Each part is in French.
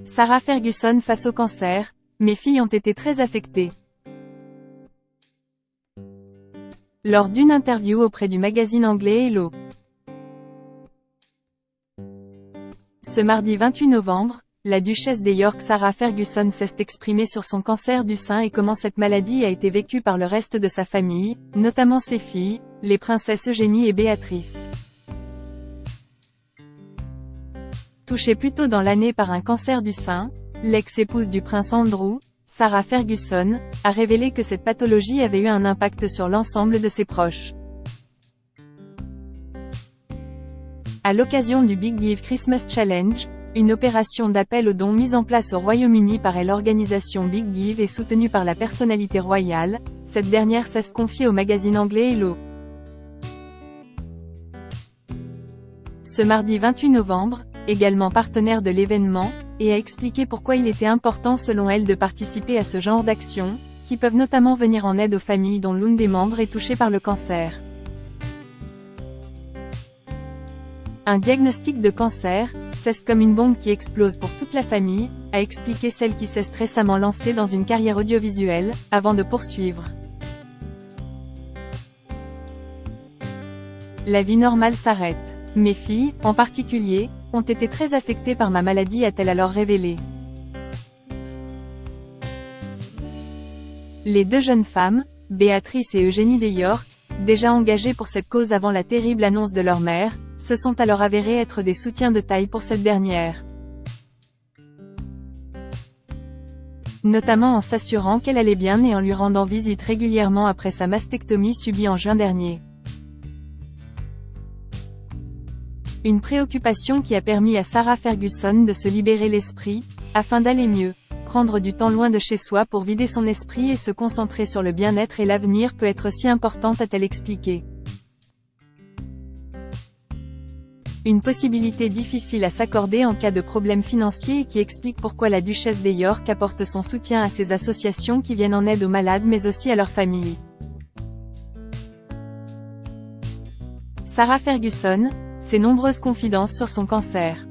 Sarah Ferguson face au cancer, mes filles ont été très affectées. Lors d'une interview auprès du magazine anglais Hello. Ce mardi 28 novembre, la duchesse de York Sarah Ferguson s'est exprimée sur son cancer du sein et comment cette maladie a été vécue par le reste de sa famille, notamment ses filles, les princesses Eugénie et Béatrice. Touchée plus tôt dans l'année par un cancer du sein, l'ex-épouse du prince Andrew, Sarah Ferguson, a révélé que cette pathologie avait eu un impact sur l'ensemble de ses proches. À l'occasion du Big Give Christmas Challenge, une opération d'appel aux dons mise en place au Royaume-Uni par l'organisation Big Give et soutenue par la personnalité royale, cette dernière s'est confiée au magazine anglais Hello. Ce mardi 28 novembre, également partenaire de l'événement, et a expliqué pourquoi il était important selon elle de participer à ce genre d'actions, qui peuvent notamment venir en aide aux familles dont l'une des membres est touchée par le cancer. Un diagnostic de cancer, c'est comme une bombe qui explose pour toute la famille, a expliqué celle qui s'est récemment lancée dans une carrière audiovisuelle, avant de poursuivre. La vie normale s'arrête. Mes filles, en particulier, ont été très affectées par ma maladie, a-t-elle alors révélé. Les deux jeunes femmes, Béatrice et Eugénie de York, déjà engagées pour cette cause avant la terrible annonce de leur mère, se sont alors avérées être des soutiens de taille pour cette dernière. Notamment en s'assurant qu'elle allait bien et en lui rendant visite régulièrement après sa mastectomie subie en juin dernier. Une préoccupation qui a permis à Sarah Ferguson de se libérer l'esprit, afin d'aller mieux. Prendre du temps loin de chez soi pour vider son esprit et se concentrer sur le bien-être et l'avenir peut être si important, a-t-elle expliqué. Une possibilité difficile à s'accorder en cas de problème financier et qui explique pourquoi la duchesse de York apporte son soutien à ces associations qui viennent en aide aux malades mais aussi à leurs familles. Sarah Ferguson, ses nombreuses confidences sur son cancer.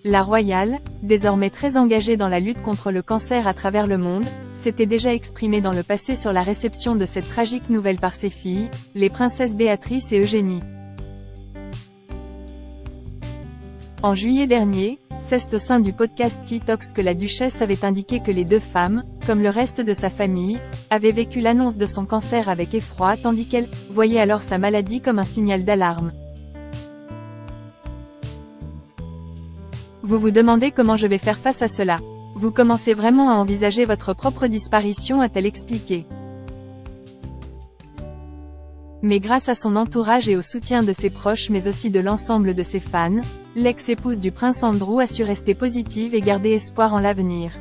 La royale, désormais très engagée dans la lutte contre le cancer à travers le monde, s'était déjà exprimée dans le passé sur la réception de cette tragique nouvelle par ses filles, les princesses Béatrice et Eugénie. En juillet dernier, c'est au sein du podcast Tea Talks que la duchesse avait indiqué que les deux femmes, comme le reste de sa famille, avaient vécu l'annonce de son cancer avec effroi tandis qu'elle voyait alors sa maladie comme un signal d'alarme. Vous vous demandez comment je vais faire face à cela. Vous commencez vraiment à envisager votre propre disparition, a-t-elle expliqué. Mais grâce à son entourage et au soutien de ses proches mais aussi de l'ensemble de ses fans, l'ex-épouse du prince Andrew a su rester positive et garder espoir en l'avenir.